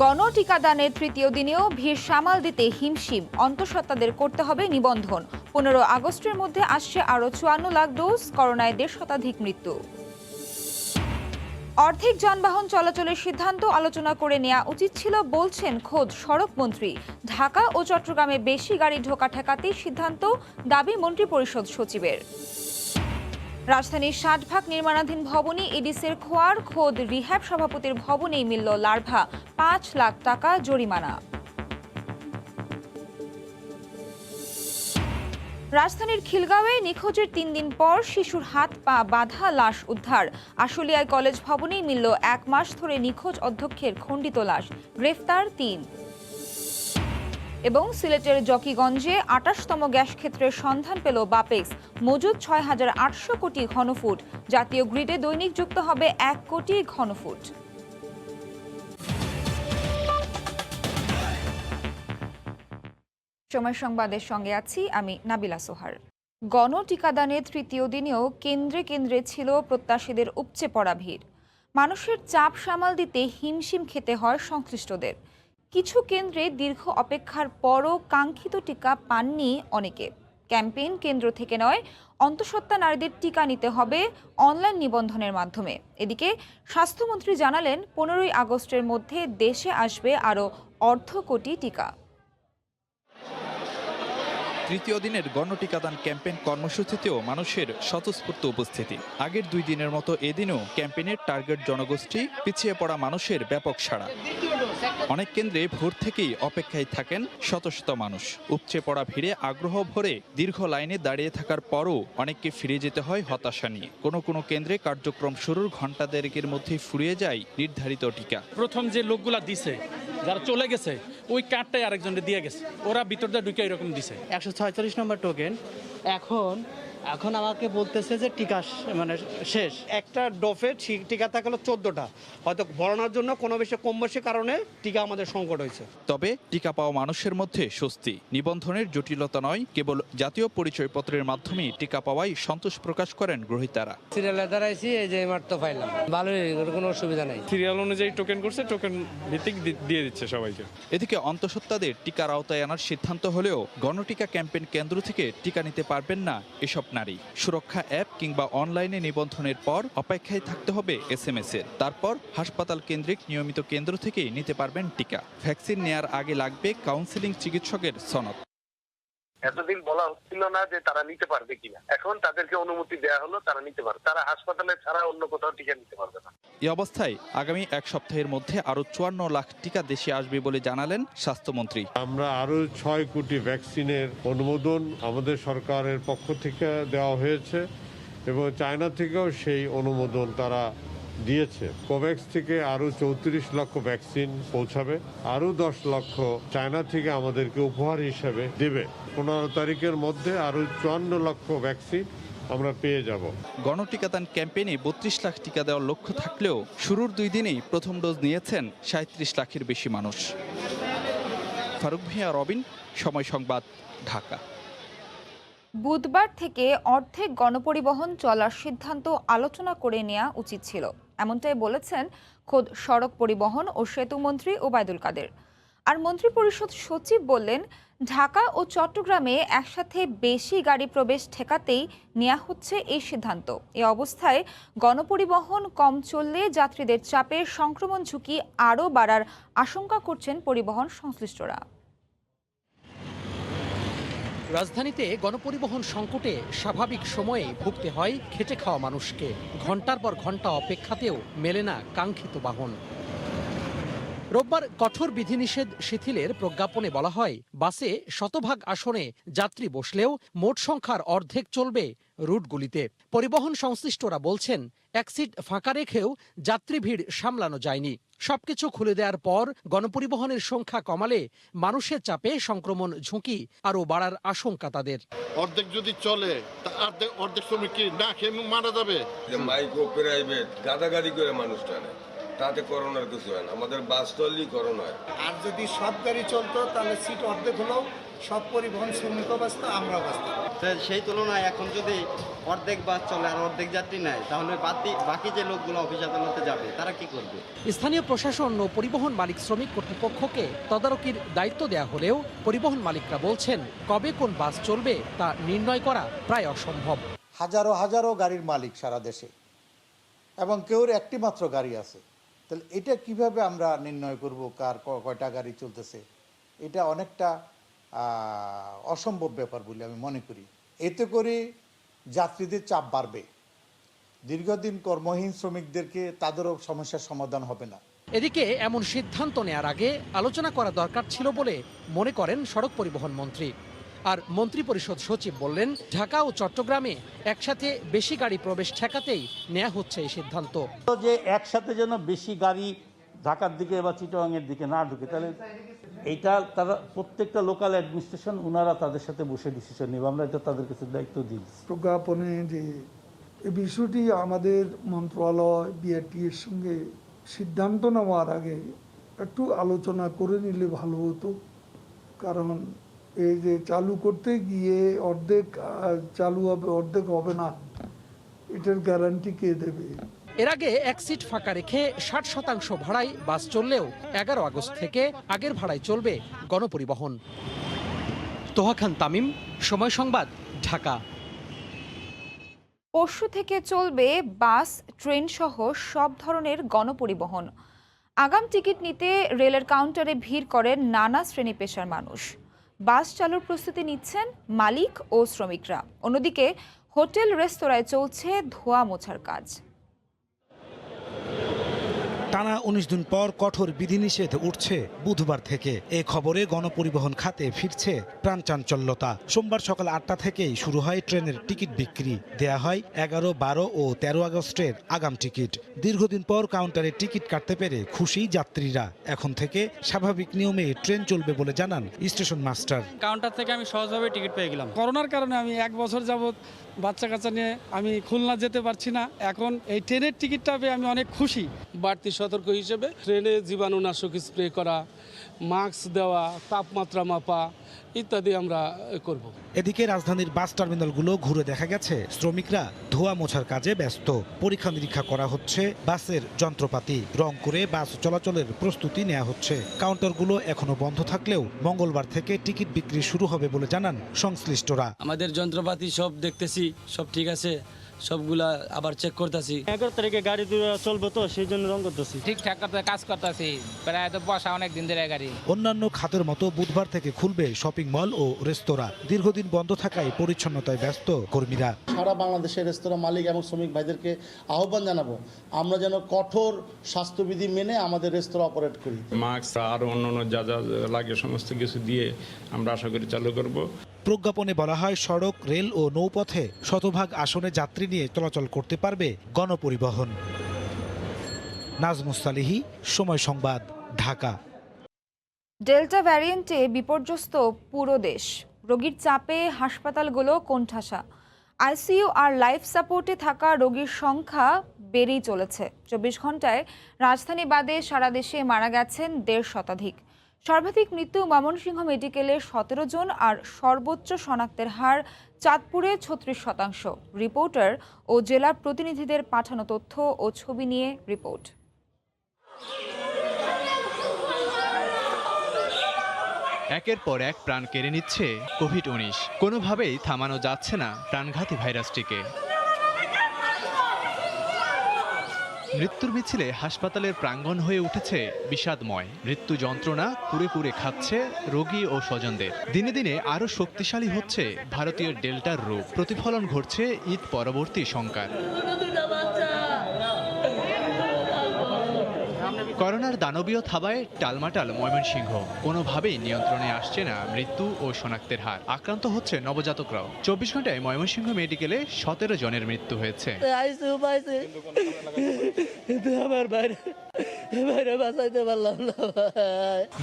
গণ টিকাদানের তৃতীয় দিনেও ভিড় সামাল দিতে হিমশিম অন্তঃসত্ত্বাদের করতে হবে নিবন্ধন। 15 আগস্টের মধ্যে আসছে আরও 54 লাখ ডোজ। করোনায় 1.5 শতাধিক মৃত্যু। অর্ধেক যানবাহন চলাচলের সিদ্ধান্ত আলোচনা করে নেওয়া উচিত ছিল বলছেন খোদ সড়ক মন্ত্রী। ঢাকা ও চট্টগ্রামে বেশি গাড়ি ঢোকা ঠেকাতেই সিদ্ধান্ত, দাবি মন্ত্রিপরিষদ সচিবের। রাজধানীর 60 ভাগ নির্মাণাধীন ভবনে এডিসের খোয়ার খোদ রিহ্যাব সভাপতির ভবনেই মিলল লার্ভা, 5 লাখ টাকা জরিমানা। রাজধানীর খিলগাঁওয়ে নিখোঁজের 3 দিন পর শিশুর হাত পা বাঁধা লাশ উদ্ধার। আশুলিয়ায় কলেজ ভবনেই মিলল 1 মাস ধরে নিখোঁজ অধ্যক্ষের খণ্ডিত লাশ, গ্রেফতার 3। এবং সিলেটের জকিগঞ্জে 28তম গ্যাস ক্ষেত্রের সন্ধান পেল বাপেক্স, মজুদ 6,800 কোটি ঘনফুট। জাতীয় গ্রিডে দৈনিক যুক্ত হবে 1 কোটি ঘনফুট। সময় সংবাদের সঙ্গে আছি আমি নাবিলা সোহার। গণ টিকাদানের তৃতীয় দিনেও কেন্দ্রে কেন্দ্রে ছিল প্রত্যাশীদের উপচে পড়া ভিড়। মানুষের চাপ সামাল দিতে হিমশিম খেতে হয় সংশ্লিষ্টদের। কিছু কেন্দ্রে দীর্ঘ অপেক্ষার পরও কাঙ্ক্ষিত টিকা পাননি অনেকে। ক্যাম্পেইন কেন্দ্র থেকে নয়, অন্তঃসত্ত্বা নারীদের টিকা নিতে হবে অনলাইন নিবন্ধনের মাধ্যমে। এদিকে স্বাস্থ্যমন্ত্রী জানালেন 15 আগস্টের মধ্যে দেশে আসবে আরও 1.5 কোটি টিকা। তৃতীয় দিনের গণ টিকাদান ক্যাম্পেইন কর্মসূচিতেও মানুষের স্বতঃস্ফূর্ত উপস্থিতি। আগের 2 দিনের মতো এদিনও ক্যাম্পেইনের টার্গেট জনগোষ্ঠী, পিছিয়ে পড়া মানুষের ব্যাপক সাড়া। অনেক কেন্দ্রে ভোর থেকেই অপেক্ষায় থাকেন শত শত মানুষ। উপচে পড়া ভিড়ে আগ্রহ ভরে দীর্ঘ লাইনে দাঁড়িয়ে থাকার পরও অনেককে ফিরে যেতে হয় হতাশা নিয়ে। কোনো কেন্দ্রে কার্যক্রম শুরুর ঘণ্টা দেড়েকের মধ্যেই ফুরিয়ে যায় নির্ধারিত টিকা। প্রথম যে লোকগুলা দিছে, যারা চলে গেছে, ওই কার্ডটাই আরেকজনকে দিয়ে গেছে, ওরা ভিতরটা ঢুকে এরকম দিছে। 146 নম্বর টোকেন। এখন আমাকে বলতেছে যে টিকা মানে শেষ। একটা ডোফে টিকা থাকলো 14টা, হয়তো ভরানোর জন্য কোনো বেশি কম বেশি কারণে টিকা আমাদের সংকট হয়েছে। তবে টিকা পাওয়া মানুষের মধ্যে স্বস্তি। নিবন্ধনের জটিলতা নয়, কেবল জাতীয় পরিচয়পত্রের মাধ্যমে টিকা পাওয়ায় সন্তোষ প্রকাশ করেন গ্রহীতারা। সিরিয়ালে দাঁড়াইছি, এই যে মাত্র পাইলাম, ভালোই, কোনো অসুবিধা নাই। সিরিয়াল অনুযায়ী টোকেন করছে, টোকেন ভিত্তিক দিয়ে দিচ্ছে সবাইকে। এদিকে অন্তঃসত্ত্বাদের টিকার আওতায় আনার সিদ্ধান্ত হলেও গণটিকা ক্যাম্পেইন কেন্দ্র থেকে টিকা নিতে পারবেন না এসব নারী। সুরক্ষা অ্যাপ কিংবা অনলাইনে নিবন্ধনের পর অপেক্ষায় থাকতে হবে SMS এর। তারপর হাসপাতাল কেন্দ্রিক নিয়মিত কেন্দ্র থেকেই নিতে পারবেন টিকা। ভ্যাকসিন নেয়ার আগে লাগবে কাউন্সিলিং চিকিৎসকের সনদ। এতদিন বলা হচ্ছিল না যে তারা নিতে পারবে কিনা, এখন তাদেরকে অনুমতি দেওয়া হলো, তারা নিতে পারবে। তারা হাসপাতালে ছাড়া অন্য কোথাও টিকা নিতে পারবে না। এই অবস্থায় আগামী 1 সপ্তাহের মধ্যে আরো 54 লাখ টিকা দেশে আসবে বলে জানালেন স্বাস্থ্যমন্ত্রী। আমরা আরো 6 কোটি ভ্যাকসিনের অনুমোদন আমাদের সরকারের পক্ষ থেকে দেওয়া হয়েছে এবং চায়না থেকেও সেই অনুমোদন তারা দিয়েছে। কোভ্যাক্স থেকে আরো 34 লক্ষ ভ্যাকসিন পৌঁছাবে, আরো 10 লক্ষ চায়না থেকে আমাদেরকে উপহার হিসেবে দেবে। 15 তারিখের মধ্যে আরো 54 লক্ষ ভ্যাকসিন আমরা পেয়ে যাব। গণটিকাদান ক্যাম্পেইনে 32 লাখ টিকা দেওয়ার লক্ষ্য থাকলেও শুরুর 2 দিনেই প্রথম ডোজ নিয়েছেন 37 লাখের বেশি মানুষ। ফারুক ভিয়া, রবিন, সময় সংবাদ, ঢাকা। বুধবার থেকে অর্ধেক গণপরিবহন চলার সিদ্ধান্ত আলোচনা করে নেওয়া উচিত ছিল, এমনটাই বলেছেন খোদ সড়ক পরিবহন ও সেতু মন্ত্রী ওবায়দুল কাদের। আর মন্ত্রিপরিষদ সচিব বললেন, ঢাকা ও চট্টগ্রামে একসাথে বেশি গাড়ি প্রবেশ ঠেকাতেই নেওয়া হচ্ছে এই সিদ্ধান্ত। এ অবস্থায় গণপরিবহন কম চললে যাত্রীদের চাপে সংক্রমণ ঝুঁকি আরও বাড়ার আশঙ্কা করছেন পরিবহন সংশ্লিষ্টরা। রাজধানীতে গণপরিবহন সংকটে স্বাভাবিক সময়ে ভুগতে হয় খেটে খাওয়া মানুষকে। ঘন্টার পর ঘন্টা অপেক্ষাতেও মেলে না কাঙ্ক্ষিত বাহন। রোববার কঠোর বিধিনিষেধ শিথিলের প্রজ্ঞাপনে বলা হয়, বাসে 100% আসনে যাত্রী বসলেও মোট সংখ্যার অর্ধেক চলবে রুটগুলিতে। পরিবহন সংশ্লিষ্টরা বলছেন, এক সিট ফাঁকা রেখেও যাত্রী ভিড় সামলানো যায়নি। সবকিছু খুলে দেওয়ার পর গণপরিবহনের সংখ্যা কমালে মানুষের চাপে সংক্রমণ ঝুঁকি আরও বাড়ার আশঙ্কা তাদের। অর্ধেক যদি চলে, অর্ধেক শ্রমিক কি না খেয়ে মারা যাবে? মাইক্রো প্রাইভেট গাদাগাদি করে মানুষ টানে, তাতে করোনার কিছু হয় না। আমাদের বাস চললেই করোনা হয়। আর যদি সব গাড়ি চলতো তাহলে সিট অর্ধেক হলেও সব পরিবহন শ্রমিকও ব্যস্ত, আমরাও ব্যস্ত। সেই তুলনায় এখন যদি অর্ধেক বাস চলে আর অর্ধেক যাত্রী নেয়, তাহলে বাকি যে লোকগুলো অফিস আদালতে যাবে তারা কি করবে? স্থানীয় প্রশাসন ও পরিবহন মালিক শ্রমিক কর্তৃপক্ষকে তদারকির দায়িত্ব দেওয়া হলেও পরিবহন মালিকরা বলছেন কবে কোন বাস চলবে তা নির্ণয় করা প্রায় অসম্ভব। হাজারো হাজারো গাড়ির মালিক সারা দেশে, এবং কেউর একটি মাত্র গাড়ি আছে। তাহলে এটা কিভাবে আমরা নির্ণয় করব কার কয়টা গাড়ি চলতেছে? এটা অনেকটা অসম্ভব ব্যাপার বলে আমি মনে করি। এতে করে যাত্রীদের চাপ বাড়বে, দীর্ঘদিন কর্মহীন শ্রমিকদেরকে তাদেরও সমস্যার সমাধান হবে না। এদিকে এমন সিদ্ধান্ত নেয়ার আগে আলোচনা করা দরকার ছিল বলে মনে করেন সড়ক পরিবহন মন্ত্রী। আর মন্ত্রিপরিষদ সচিব বললেন, ঢাকা ও চট্টগ্রামে একসাথে বেশি গাড়ি প্রবেশ ঠেকাতেই নেওয়া হচ্ছে এই সিদ্ধান্ত। যে একসাথে যেন বেশি গাড়ি ঢাকার দিকে বা চিটাগাংয়ের দিকে না ঢুকে, তাহলে এইটা তারা প্রত্যেকটা লোকাল অ্যাডমিনিস্ট্রেশন ওনারা তাদের সাথে বসে ডিসিশন নেবে। আমরা এটা তাদের কাছে দায়িত্ব দিই। প্রজ্ঞাপনে যে এই বিষয়টি আমাদের মন্ত্রণালয় বিআরটি এর সঙ্গে সিদ্ধান্ত নেওয়ার আগে একটু আলোচনা করে নিলে ভালো হতো। কারণ এই যে চালু করতে গিয়ে অর্ধেক চালু হবে, অর্ধেক হবে না, এটার গ্যারান্টি কে দেবে? এর আগে এক সিট ফাঁকা রেখে 60% ভাড়ায় বাস চললেও 11 আগস্ট থেকে আগের ভাড়ায় চলবে গণপরিবহন। তোহা খান তামিম, সময় সংবাদ, ঢাকা। পরশু থেকে চলবে বাস, ট্রেন সহ সব ধরনের গণপরিবহন। আগাম টিকিট নিতে রেলের কাউন্টারে ভিড় করেন নানা শ্রেণী পেশার মানুষ। বাস চালুর প্রস্তুতি নিচ্ছেন মালিক ও শ্রমিকরা। অন্যদিকে হোটেল রেস্তোরাঁয় চলছে ধোয়া মোছার কাজ। টানা 19 দিন পর কঠোর বিধিনিষেধ উঠছে বুধবার থেকে। এ খবরে গণপরিবহন খাতে ফিরছে প্রাণচাঞ্চল্যতা। সোমবার সকাল 8টা থেকেই শুরু হয় ট্রেনের টিকিট বিক্রি। দেয়া হয় 11, 12 ও 13 আগস্টের আগাম টিকিট। দীর্ঘদিন পর কাউন্টারে টিকিট কাটতে পেরে খুশি যাত্রীরা। এখন থেকে স্বাভাবিক নিয়মে ট্রেন চলবে বলে জানান স্টেশন মাস্টার। কাউন্টার থেকে আমি সহজভাবে টিকিট পেয়ে গেলাম। করোনার কারণে আমি 1 বছর যাবত বাচ্চা কাচ্চা নিয়ে আমি খুলনা যেতে পারছি না। এখন এই ট্রেনের টিকিটটা পেয়ে আমি অনেক খুশি। বাড়তি সতর্ক হিসেবে ট্রেনে জীবাণুনাশক স্প্রে করা, মাস্ক দেওয়া, তাপমাত্রা মাপা ইত্যাদি আমরা করব। এদিকে রাজধানীর বাস টার্মিনালগুলো ঘুরে দেখা গেছে শ্রমিকরা ধোয়া মোছার কাজে ব্যস্ত। পরীক্ষা নিরীক্ষা করা হচ্ছে বাসের যন্ত্রপাতি, রং করে বাস চলাচলের প্রস্তুতি নেওয়া হচ্ছে। কাউন্টারগুলো এখনো বন্ধ থাকলেও মঙ্গলবার থেকে টিকিট বিক্রি শুরু হবে বলে জানান সংশ্লিষ্টরা। আমাদের যন্ত্রপাতি সব দেখতেছি, সব ঠিক আছে, সবগুলা আবার চেক করতেছি। 11 তারিখে গাড়ি চলবে তো সেই জন্য রং করতেছি, ঠিকঠাক কাজ করতেছি। প্রায় তো বসা অনেক দিন ধরে গাড়ি। অন্যান্য খাতের মতো বুধবার থেকে খুলবে শপিং মল ও রেস্তোরাঁ। দীর্ঘদিন বন্ধ থাকায় পরিচ্ছন্নতায় ব্যস্ত কর্মীরা। সারা বাংলাদেশের রেস্তোরাঁ মালিক এবং শ্রমিক ভাইদেরকে আহ্বান জানাবো, আমরা যেন কঠোর স্বাস্থ্যবিধি মেনে আমাদের রেস্তোরাঁ অপারেট করি। মাস্ক আর অন্যান্য যা যা লাগে সমস্ত কিছু দিয়ে আমরা আশা করি চালু করব। প্রজ্ঞাপনে বলা হয়, সড়ক, রেল ও নৌপথে শতভাগ আসনে যাত্রী নিয়ে চলাচল করতে পারবে গণপরিবহন। নাজমুস সালিহি, সময় সংবাদ, ঢাকা। ডেল্টা ভ্যারিয়েন্টে বিপর্যস্ত পুরো দেশ। রোগীর চাপে হাসপাতালগুলো কোণঠাসা। আইসিইউ আর লাইফ সাপোর্টে থাকা রোগীর সংখ্যা বেড়েই চলেছে। 24 ঘন্টায় রাজধানী বাদে সারা দেশে মারা গেছেন 1.5 শতাধিক। সর্বাধিক মৃত্যু ময়মনসিংহ মেডিকেলের 17 জন, আর সর্বোচ্চ শনাক্তের হার চাঁদপুরে 36%। রিপোর্টার ও জেলার প্রতিনিধিদের পাঠানো তথ্য ও ছবি নিয়ে রিপোর্ট। একের পর এক প্রাণ কেড়ে নিচ্ছে কোভিড-19। কোনোভাবেই থামানো যাচ্ছে না প্রাণঘাতী ভাইরাসটিকে। মৃত্যুর মিছিলে হাসপাতালের প্রাঙ্গণ হয়ে উঠেছে বিষাদময়। মৃত্যু যন্ত্রণা কুরে কুরে খাচ্ছে রোগী ও স্বজনদের। দিনে দিনে আরও শক্তিশালী হচ্ছে ভারতীয় ডেল্টার রূপ। প্রতিফলন ঘটছে ঈদ পরবর্তী শঙ্কার। করোনার দানবীয় থাবায় টালমাটাল ময়মনসিংহ। কোনোভাবেই নিয়ন্ত্রণে আসছে না মৃত্যু ও শনাক্তের হার। আক্রান্ত হচ্ছে নবজাতকরাও। 24 ঘন্টায় ময়মনসিংহ মেডিকেলে 17 জনের মৃত্যু হয়েছে।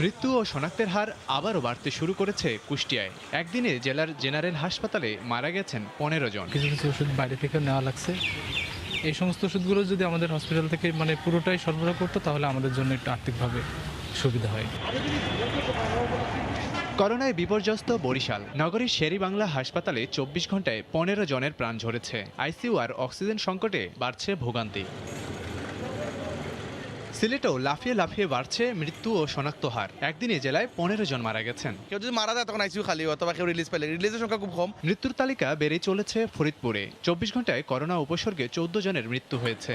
মৃত্যু ও শনাক্তের হার আবারও বাড়তে শুরু করেছে কুষ্টিয়ায়। একদিনে জেলার জেনারেল হাসপাতালে মারা গেছেন 15 জন। কিছু কিছু ওষুধ বাইরে থেকে নেওয়া লাগছে। এই সমস্ত ওষুধগুলো যদি আমাদের হসপিটাল থেকে পুরোটাই সরবরাহ করতো, তাহলে আমাদের জন্য একটু আর্থিকভাবে সুবিধা হয়। করোনায় বিপর্যস্ত বরিশাল নগরীর শেরেবাংলা হাসপাতালে 24 ঘন্টায় 15 জনের প্রাণ ঝরেছে। আইসিইউ আর অক্সিজেন সংকটে বাড়ছে ভোগান্তি। সিলেটেও লাফিয়ে লাফিয়ে বাড়ছে মৃত্যু ও শনাক্ত হার। একদিনে জেলায় 15 জন মারা গেছেন। কেউ যদি মারা যায় তখন আইসিইউ খালি অথবা কেউ রিলিজ পেলে রিলিজের সংখ্যা খুব কম। মৃত্যুর তালিকা বেড়ে চলেছে ফরিদপুরে। 24 ঘন্টায় করোনা উপসর্গে 14 জনের মৃত্যু হয়েছে।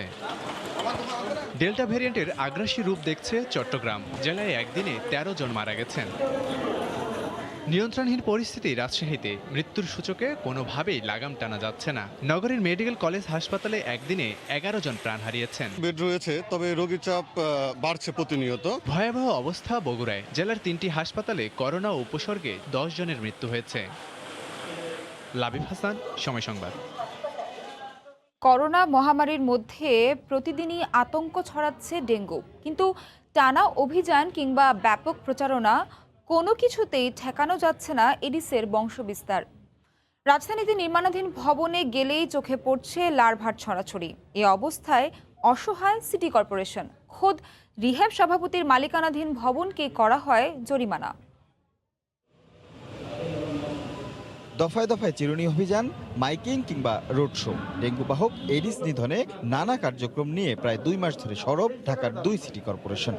ডেল্টা ভ্যারিয়েন্টের আগ্রাসী রূপ দেখছে চট্টগ্রাম। জেলায় একদিনে 13 জন মারা গেছেন। নিয়ন্ত্রণহীন পরিস্থিতি রাজশাহীতে। মৃত্যুর সূচকে কোনোভাবেই লাগাম টানা যাচ্ছে না। নগরীর মেডিকেল কলেজ হাসপাতালে একদিনে 11 জন প্রাণ হারিয়েছেন। বেড রয়েছে, তবে রোগীর চাপ বাড়ছে প্রতিনিয়ত। ভয়াবহ অবস্থা বগুড়ায়। জেলার 3টি হাসপাতালে করোনা উপসর্গে 10 জনের মৃত্যু হয়েছে। লাবিব হাসান, সময় সংবাদ। করোনা মহামারীর মধ্যে প্রতিদিনই আতঙ্ক ছড়াচ্ছে ডেঙ্গু, কিন্তু টানা অভিযান কিংবা ব্যাপক প্রচারণা কোনো কিছুতেই ঠেকানো যাচ্ছে না এডিসের বংশবিস্তার। রাজধানীতে নির্মাণাধীন ভবনে গেলেই চোখে পড়ছে লার্ভার ছড়াছড়ি। এ অবস্থায় অসহায় সিটি কর্পোরেশন। খোদ রিহ্যাব সভাপতির মালিকানাধীন ভবনকে করা হয় জরিমানা। দফায় দফায় চিরুনি অভিযান, মাইকিং কিংবা রোড শো। ডেঙ্গু বাহক এডিস নিধনে নানা কার্যক্রম নিয়ে প্রায় 2 মাস ধরে সরব ঢাকার 2 সিটি কর্পোরেশন।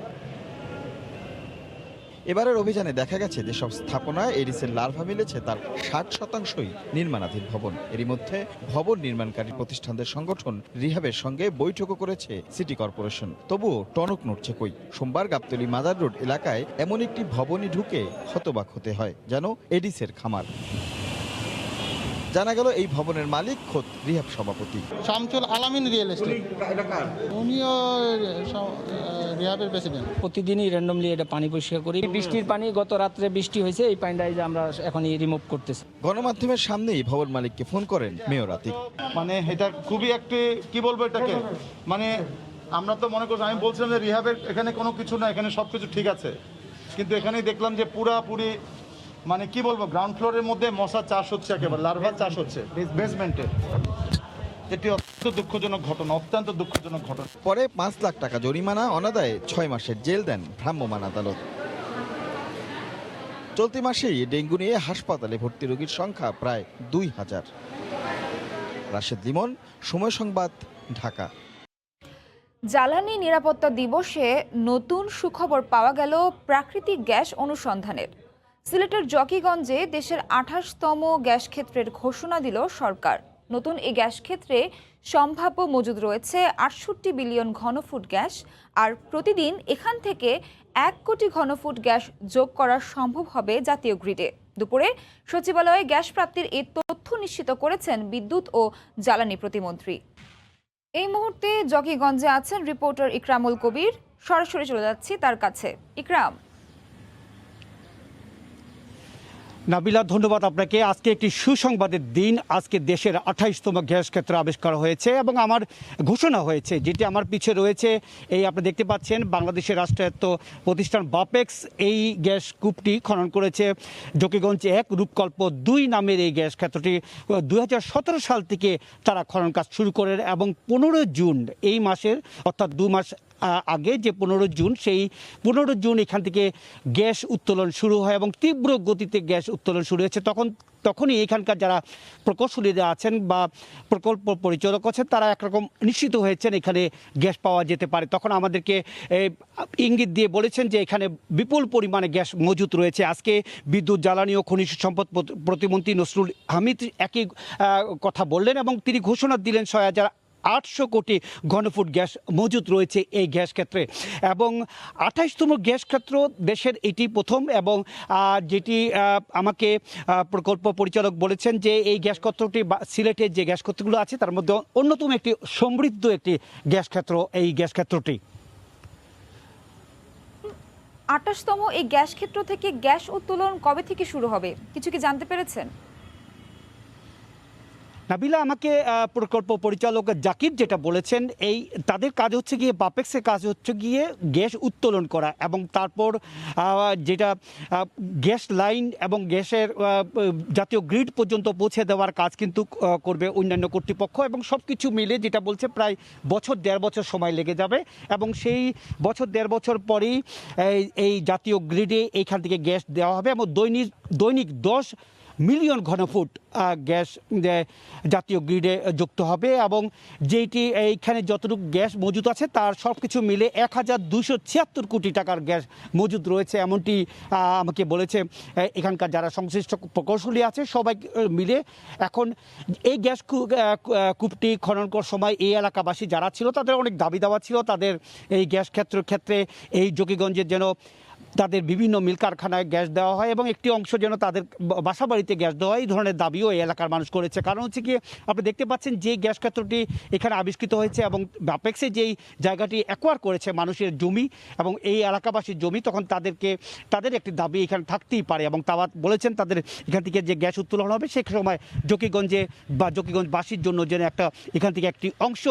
এবারের অভিযানে দেখা গেছে যেসব স্থাপনায় এডিসের লার্ভা মিলেছে তার 60% নির্মাণাধীন ভবন। এরই মধ্যে ভবন নির্মাণকারী প্রতিষ্ঠানদের সংগঠন রিহ্যাবের সঙ্গে বৈঠকও করেছে সিটি কর্পোরেশন। তবুও টনক নড়ছে কই। সোমবার গাবতলী মাজার রোড এলাকায় এমন একটি ভবনই ঢুকে হতবাক হতে হয়, যেন এডিসের খামার। জানা গেল এই ভবনের মালিক খোদ রিহ্যাব সভাপতি শামসুল আলামিন রিয়েল এস্টেট। উনিও রিহ্যাবের প্রেসিডেন্ট। প্রতিদিনই র্যান্ডমলি এটা পানি পরিষ্কার করি। বৃষ্টির পানি, গত রাত্রে বৃষ্টি হয়েছে, এই পানিটা যে আমরা এখনই রিমুভ করতেছি। গণমাধ্যমের সামনেই ভবন মালিককে ফোন করেন মেয়র আতিক। মানে এটা খুবই একটি কি বলবো এটাকে, মানে আমরা তো মনে করছি, আমি বলছিলাম যে রিহ্যাবের এখানে কোনো কিছু না, এখানে সব কিছু ঠিক আছে, কিন্তু এখানেই দেখলাম যে পুরাপুরি মানে কি বলবো, গ্রাউন্ড ফ্লোরের মধ্যে মশা চাষ হচ্ছে, একেবারে লার্ভা চাষ হচ্ছে বেসমেন্টে। এটি অত্যন্ত দুঃখজনক ঘটনা, অত্যন্ত দুঃখজনক ঘটনা। পরে 5 লাখ টাকা জরিমানা, অনাদায়ে 6 মাসের জেল দেন ভ্রাম্যমাণ আদালত। চলতি মাসেই ডেঙ্গু নিয়ে হাসপাতালে ভর্তি রোগীর সংখ্যা প্রায় 2000। রাশেদ লিমন, সময় সংবাদ, ঢাকা। জ্বালানি নিরাপত্তা দিবসে নতুন সুখবর পাওয়া গেল প্রাকৃতিক গ্যাস অনুসন্ধানের। সিলেটের জকিগঞ্জে দেশের 28তম গ্যাস ক্ষেত্রের ঘোষণা দিল সরকার। নতুন এই গ্যাস ক্ষেত্রে সম্ভাব্য মজুদ রয়েছে 68 বিলিয়ন ঘনফুট গ্যাস, আর প্রতিদিন এখান থেকে 1 কোটি ঘনফুট গ্যাস যোগ করা সম্ভব হবে জাতীয় গ্রিডে। দুপুরে সচিবালয়ে গ্যাস প্রাপ্তির এই তথ্য নিশ্চিত করেছেন বিদ্যুৎ ও জ্বালানি প্রতিমন্ত্রী। এই মুহূর্তে জকিগঞ্জে আছেন রিপোর্টার ইকরামুল কবির। সরাসরি চলে যাচ্ছি তার কাছে। ইকরাম। নাবিলা, ধন্যবাদ আপনাকে। আজকে একটি সুসংবাদের দিন। আজকে দেশের 28তম গ্যাস ক্ষেত্র আবিষ্কার হয়েছে এবং আমার ঘোষণা হয়েছে, যেটি আমার পিছে রয়েছে। এই আপনি দেখতে পাচ্ছেন বাংলাদেশের রাষ্ট্রায়ত্ত প্রতিষ্ঠান বাপেক্স এই গ্যাস কূপটি খনন করেছে। জকিগঞ্জ 1, রূপকল্প 2 নামের এই গ্যাস ক্ষেত্রটি 2017 সাল থেকে তারা খনন কাজ শুরু করেন এবং 15 জুন এই মাসের, অর্থাৎ 2 মাস আগে যে 15 জুন, সেই 15 জুন এখান থেকে গ্যাস উত্তোলন শুরু হয় এবং তীব্র গতিতে গ্যাস উত্তোলন শুরু হয়েছে। তখনই এখানকার যারা প্রকৌশলীরা আছেন বা প্রকল্প পরিচালক আছেন, তারা একরকম নিশ্চিত হয়েছেন এখানে গ্যাস পাওয়া যেতে পারে। তখন আমাদেরকে ইঙ্গিত দিয়ে বলেছেন যে এখানে বিপুল পরিমাণে গ্যাস মজুত রয়েছে। আজকে বিদ্যুৎ, জ্বালানি ও খনিজ সম্পদ প্রতিমন্ত্রী নসরুল হামিদ একই কথা বললেন এবং তিনি ঘোষণা দিলেন 6,800 কোটি ঘনফুট গ্যাস মজুত রয়েছে এই গ্যাস ক্ষেত্রে এবং 28তম গ্যাস ক্ষেত্র দেশের এটি প্রথম। এবং যেটি আমাকে প্রকল্প পরিচালক বলেছেন যে এই গ্যাস ক্ষেত্রটি সিলেটের যে গ্যাস ক্ষেত্রগুলো আছে তার মধ্যে অন্যতম একটি সমৃদ্ধ একটি গ্যাস ক্ষেত্র এই গ্যাস ক্ষেত্রটি। 28তম এই গ্যাস ক্ষেত্র থেকে গ্যাস উত্তোলন কবে থেকে শুরু হবে, কিছু কি জানতে পেরেছেন? নাবিলা, আমাকে প্রকল্প পরিচালক জাকির যেটা বলেছেন, এই তাদের কাজ হচ্ছে গিয়ে বাপেক্সের কাজ হচ্ছে গিয়ে গ্যাস উত্তোলন করা এবং তারপর যেটা গ্যাস লাইন এবং গ্যাসের জাতীয় গ্রিড পর্যন্ত পৌঁছে দেওয়ার কাজ কিন্তু করবে অন্যান্য কর্তৃপক্ষ, এবং সব কিছু মিলে যেটা বলছে প্রায় বছর 1.5 বছর সময় লেগে যাবে এবং সেই বছর 1.5 বছর পরেই এই জাতীয় গ্রিডে এইখান থেকে গ্যাস দেওয়া হবে এবং দৈনিক 10 মিলিয়ন ঘনফুট গ্যাস জাতীয় গ্রিডে যুক্ত হবে এবং যেটি এইখানে যতটুকু গ্যাস মজুদ আছে তার সব কিছু মিলে 1276 কোটি টাকার গ্যাস মজুদ রয়েছে, এমনটি আমাকে বলেছে এখানকার যারা সংশ্লিষ্ট প্রকৌশলী আছে সবাই মিলে। এখন এই গ্যাস কূপটি খনন করার সময় এই এলাকাবাসী যারা ছিল তাদের অনেক দাবি দাওয়া ছিল, তাদের এই গ্যাস ক্ষেত্রে এই জকিগঞ্জের যেন তাদের বিভিন্ন মিল কারখানায় গ্যাস দেওয়া হয় এবং একটি অংশ যেন তাদের বাসাবাড়িতে গ্যাস দেওয়া হয়, এই ধরনের দাবিও এই এলাকার মানুষ করেছে। কারণ হচ্ছে কি, আপনি দেখতে পাচ্ছেন যে গ্যাস ক্ষেত্রটি এখানে আবিষ্কৃত হয়েছে এবং বাপেক্সে যেই জায়গাটি অ্যাকোয়ার করেছে মানুষের জমি এবং এই এলাকাবাসীর জমি, তখন তাদের একটি দাবি এখানে থাকতেই পারে এবং তারা বলেছেন তাদের এখান থেকে যে গ্যাস উত্তোলন হবে সে সময় জকিগঞ্জে বা জকিগঞ্জবাসীর জন্য যেন এখান থেকে একটি অংশ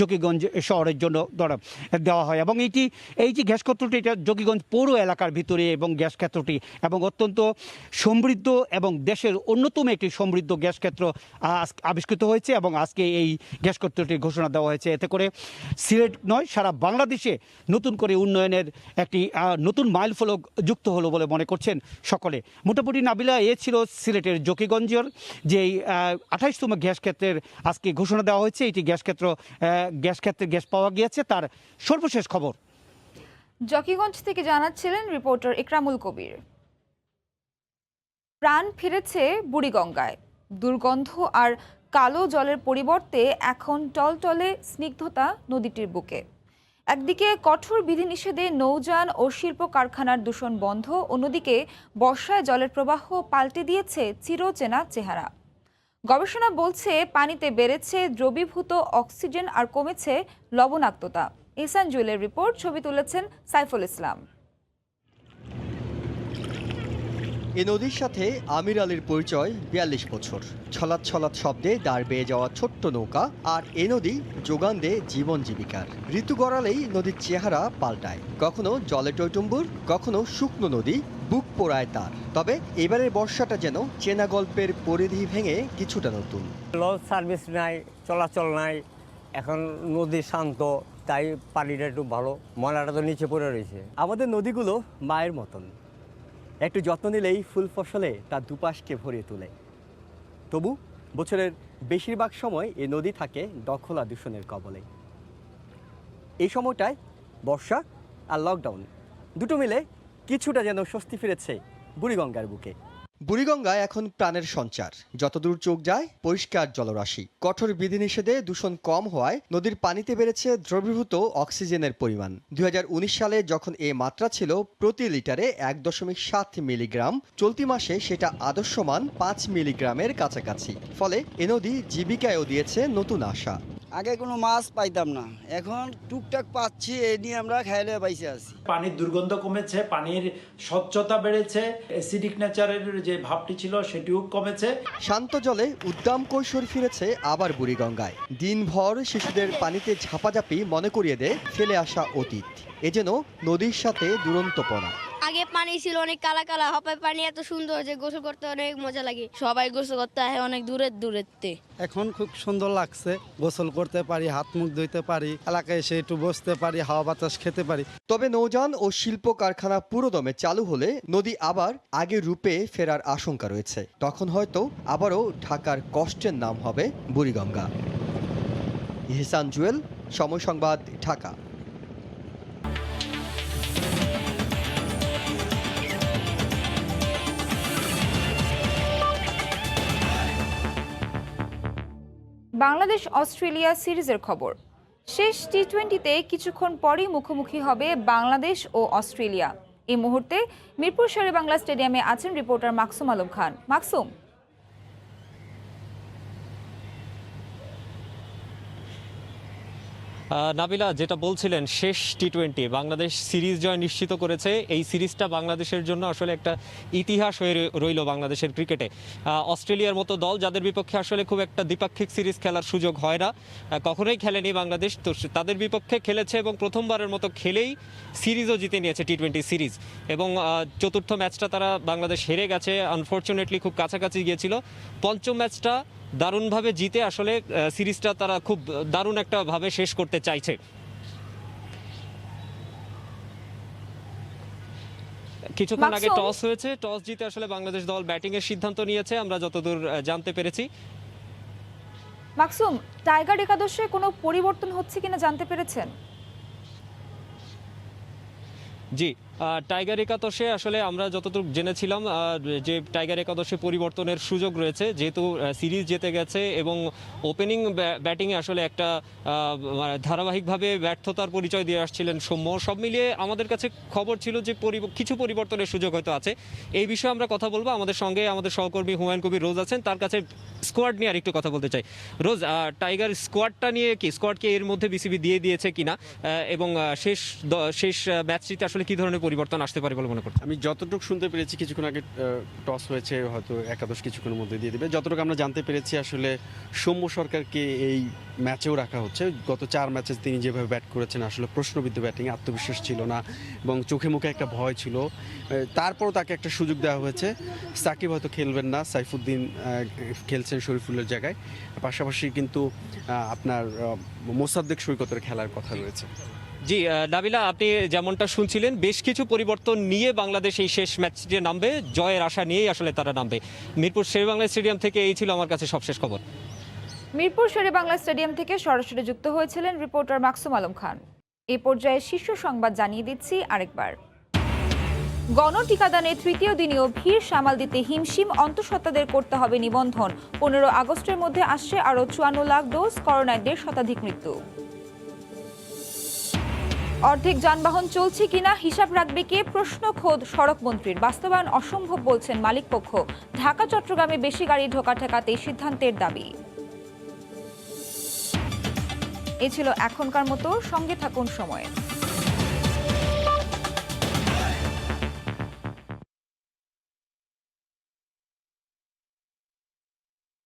জকিগঞ্জ শহরের জন্য দেওয়া হয় এবং এই যে গ্যাস ক্ষেত্রটি এটা জকিগঞ্জ পৌর এলাকার ভিতরে এবং গ্যাস ক্ষেত্রটি এবং অত্যন্ত সমৃদ্ধ এবং দেশের অন্যতম একটি সমৃদ্ধ গ্যাস ক্ষেত্র আবিষ্কৃত হয়েছে এবং আজকে এই গ্যাস ক্ষেত্রটির ঘোষণা দেওয়া হয়েছে। এতে করে সিলেট নয় সারা বাংলাদেশে নতুন করে উন্নয়নের একটি নতুন মাইলফলক যুক্ত হলো বলে মনে করছেন সকলে। মোটামুটি নাবিলা, এ ছিল সিলেটের জকিগঞ্জের যে 28তম গ্যাস ক্ষেত্রের আজকে ঘোষণা দেওয়া হয়েছে। এটি গ্যাস ক্ষেত্রে গ্যাস পাওয়া গিয়েছে তার সর্বশেষ খবর। জকিগঞ্জ থেকে জানাচ্ছিলেন রিপোর্টার ইকরামুল কবির। প্রাণ ফিরেছে বুড়িগঙ্গায়। দুর্গন্ধ আর কালো জলের পরিবর্তে এখন টলটলে স্নিগ্ধতা নদীটির বুকে। একদিকে কঠোর বিধিনিষেধে নৌযান ও শিল্প কারখানার দূষণ বন্ধ, অন্যদিকে বর্ষায় জলের প্রবাহ পাল্টে দিয়েছে চিরচেনা চেহারা। গবেষণা বলছে পানিতে বেড়েছে দ্রবীভূত অক্সিজেন আর কমেছে লবণাক্ততা। ইহসান জুয়েলের রিপোর্ট, ছবি তুলেছেন সাইফুল ইসলাম। এ নদীর সাথে আমির আলীর পরিচয় 42 বছর। ছলাৎ ছলাৎ শব্দে দাঁড় বেয়ে যাওয়া ছোট্ট নৌকা, আর এ নদী যোগান দেয় জীবন জীবিকার। ঋতু গড়ালেই নদীর চেহারা পাল্টায়, কখনো জলে টইটুম্বুর, কখনো শুকনো নদী, বুক পোড়ায় তার। তবে এবারের বর্ষাটা যেন চেনা গল্পের পরিধি ভেঙে কিছুটা নতুন। লঞ্চ সার্ভিস নাই, চলাচল নাই, এখন নদী শান্ত, তাই পানিটা একটু ভালো, ময়লাটা তো নিচে পড়ে রয়েছে। আমাদের নদীগুলো মায়ের মতন, একটু যত্ন নিলেই ফুল ফসলে তার দুপাশকে ভরিয়ে তোলে। তবু বছরের বেশিরভাগ সময় এই নদী থাকে দখল আর দূষণের কবলে। এই সময়টায় বর্ষা আর লকডাউন দুটো মিলে কিছুটা যেন স্বস্তি ফিরেছে বুড়িগঙ্গার বুকে। বুড়িগঙ্গায় এখন প্রাণের সঞ্চার, যতদূর চোখ যায় পরিষ্কার জলরাশি। কঠোর বিধিনিষেধে দূষণ কম হওয়ায় নদীর পানিতে বেড়েছে দ্রবীভূত অক্সিজেনের পরিমাণ। 2019 সালে যখন এ মাত্রা ছিল প্রতি লিটারে 1.7 মিলিগ্রাম, চলতি মাসে সেটা আদর্শ মান 5 মিলিগ্রামের কাছাকাছি। ফলে এ নদী জীবিকায়ও দিয়েছে নতুন আশা। আগে কোনো মাছ পাইতাম না, এখন টুকটাক পাচ্ছি, এই নিয়ে আমরা খাইলে পাইছে আছি। পানির দুর্গন্ধ কমেছে, পানির স্বচ্ছতা বেড়েছে, অ্যাসিডিক নেচারের যে ভাবটি ছিল সেটিও কমেছে। শান্ত জলে উদ্দাম কৈশোর ফিরেছে আবার বুড়িগঙ্গায়। দিনভর শিশুদের পানিতে ঝাপাঝাপি মনে করিয়ে দেয় ফেলে আসা অতীত। এ যেন নদীর সাথে দুরন্তপনা। আগে পানি ছিল অনেক কালা কালা, হপায় পানি এত সুন্দর যে গোসল করতে অনেক মজা লাগে। সবাই গোসল করতে আসে অনেক দূরেতে। এখন খুব সুন্দর লাগছে, গোসল করতে পারি, হাত মুখ ধুইতে পারি, এলাকায় এসে একটু বসতে পারি, হাওয়া বাতাস খেতে পারি। তবে নৌযান ও শিল্প কারখানা পুরোদমে চালু হলে নদী আবার আগের রূপে ফেরার আশঙ্কা রয়েছে। তখন হয়তো আবারও ঢাকার কষ্টের নাম হবে বুড়িগঙ্গা। ইহসান জুয়েল, সময় সংবাদ, ঢাকা। বাংলাদেশ অস্ট্রেলিয়া সিরিজের খবর। শেষ টি-20তে কিছুক্ষণ পরই মুখোমুখি হবে বাংলাদেশ ও অস্ট্রেলিয়া। এই মুহূর্তে মিরপুর শেরেবাংলা স্টেডিয়ামে আছেন রিপোর্টার মাকসুম আলম খান। মাকসুম, নাবিলা, যেটা বলছিলেন শেষ টি-20 বাংলাদেশ সিরিজ জয় নিশ্চিত করেছে। এই সিরিজটা বাংলাদেশের জন্য আসলে একটা ইতিহাস হয়ে রইল বাংলাদেশের ক্রিকেটে। অস্ট্রেলিয়ার মতো দল যাদের বিপক্ষে আসলে খুব একটা দ্বিপাক্ষিক সিরিজ খেলার সুযোগ হয় না, কখনোই খেলেনি বাংলাদেশ, তো তাদের বিপক্ষে খেলেছে এবং প্রথমবারের মতো খেলেই সিরিজও জিতে নিয়েছে টি-20 সিরিজ। এবং চতুর্থ ম্যাচটা তারা বাংলাদেশ হেরে গেছে, আনফর্চুনেটলি খুব কাছাকাছি গিয়েছিল। পঞ্চম ম্যাচটা দারুণভাবে জিতে আসলে সিরিজটা তারা খুব দারুণ একটা ভাবে শেষ করতে চাইছে। কিছুক্ষণ আগে টস হয়েছে, টস জিতে আসলে বাংলাদেশ দল ব্যাটিং এর সিদ্ধান্ত নিয়েছে আমরা যতদূর জানতে পেরেছি। মাকসুম, টাইগার একাদশে কোনো পরিবর্তন হচ্ছে কিনা জানতে পেরেছেন? জি, টাইগার একাদশে আসলে আমরা যতটুকু জেনেছিলাম যে টাইগার একাদশে পরিবর্তনের সুযোগ রয়েছে, যেহেতু সিরিজ জিতে গেছে এবং ওপেনিং ব্যাটিংয়ে আসলে একটা ধারাবাহিকভাবে ব্যর্থতার পরিচয় দিয়ে আসছিলেন সৌম্য। সব মিলিয়ে আমাদের কাছে খবর ছিল যে কিছু পরিবর্তনের সুযোগ হয়তো আছে। এই বিষয়ে আমরা কথা বলবো। আমাদের সঙ্গে আমাদের সহকর্মী হুমায়ুন কবির রোজ আছেন, তার কাছে স্কোয়াড নিয়ে আর একটু কথা বলতে চাই। রোজ, টাইগার স্কোয়াডটা নিয়ে স্কোয়াডকে এর মধ্যে বিসিবি দিয়ে দিয়েছে কিনা এবং শেষ ম্যাচটিতে আসলে কি ধরনের পরিবর্তন আসতে পারে বলে মনে করছেন? আমি যতটুকু শুনতে পেরেছি, কিছুক্ষণ আগে টস হয়েছে, হয়তো একাদশ কিছুক্ষণের মধ্যে দিয়ে দেবে। যতটুকু আমরা জানতে পেরেছি আসলে সৌম্য সরকারকে এই ম্যাচেও রাখা হচ্ছে। গত 4 ম্যাচে তিনি যেভাবে ব্যাট করেছেন আসলে প্রশ্নবিদ্ধ ব্যাটিংয়ে আত্মবিশ্বাস ছিল না এবং চোখে মুখে একটা ভয় ছিল। তারপরও তাকে একটা সুযোগ দেওয়া হয়েছে। সাকিব হয়তো খেলবেন না, সাইফুদ্দিন খেলছেন শরীফুলের জায়গায়। পাশাপাশি কিন্তু আপনার মোসাদ্দেক সৈকতের খেলার কথা রয়েছে। জি নাবিলা, আপনি যেমনটা শুনছিলেন, বেশ কিছু পরিবর্তন নিয়ে বাংলাদেশ এই শেষ ম্যাচটিতে নামবে, জয়ের আশা নিয়েই আসলে তারা নামবে। মিরপুর শেরেবাংলা স্টেডিয়াম থেকে এই ছিল আমার কাছে সবশেষ খবর। মিরপুর শেরেবাংলা স্টেডিয়াম থেকে সরাসরি যুক্ত হয়েছিলেন রিপোর্টার মাকসুম আলম খান। এই পর্যায়ে শীর্ষ সংবাদ জানিয়ে দিচ্ছি আরেকবার। গণটিকাদানে তৃতীয় দিনেও ভিড় সামাল দিতে হিমশিম অন্তঃসত্ত্বাদের করতে হবে নিবন্ধন। 15 আগস্টের মধ্যে আসছে আরও 54 লাখ ডোজ, করোনায় 1.5 শতাধিক মৃত্যু। অর্ধেক যানবাহন চলছে কিনা হিসাব রাখবে কে, প্রশ্ন খোদ সড়ক মন্ত্রীর। বাস্তবায়ন অসম্ভব বলছেন মালিকপক্ষ। ঢাকা চট্টগ্রামে বেশি গাড়ি ঢোকা ঠেকাতে সিদ্ধান্তের দাবি। এ ছিল এখনকার মতো, সঙ্গে থাকুন সময়ে।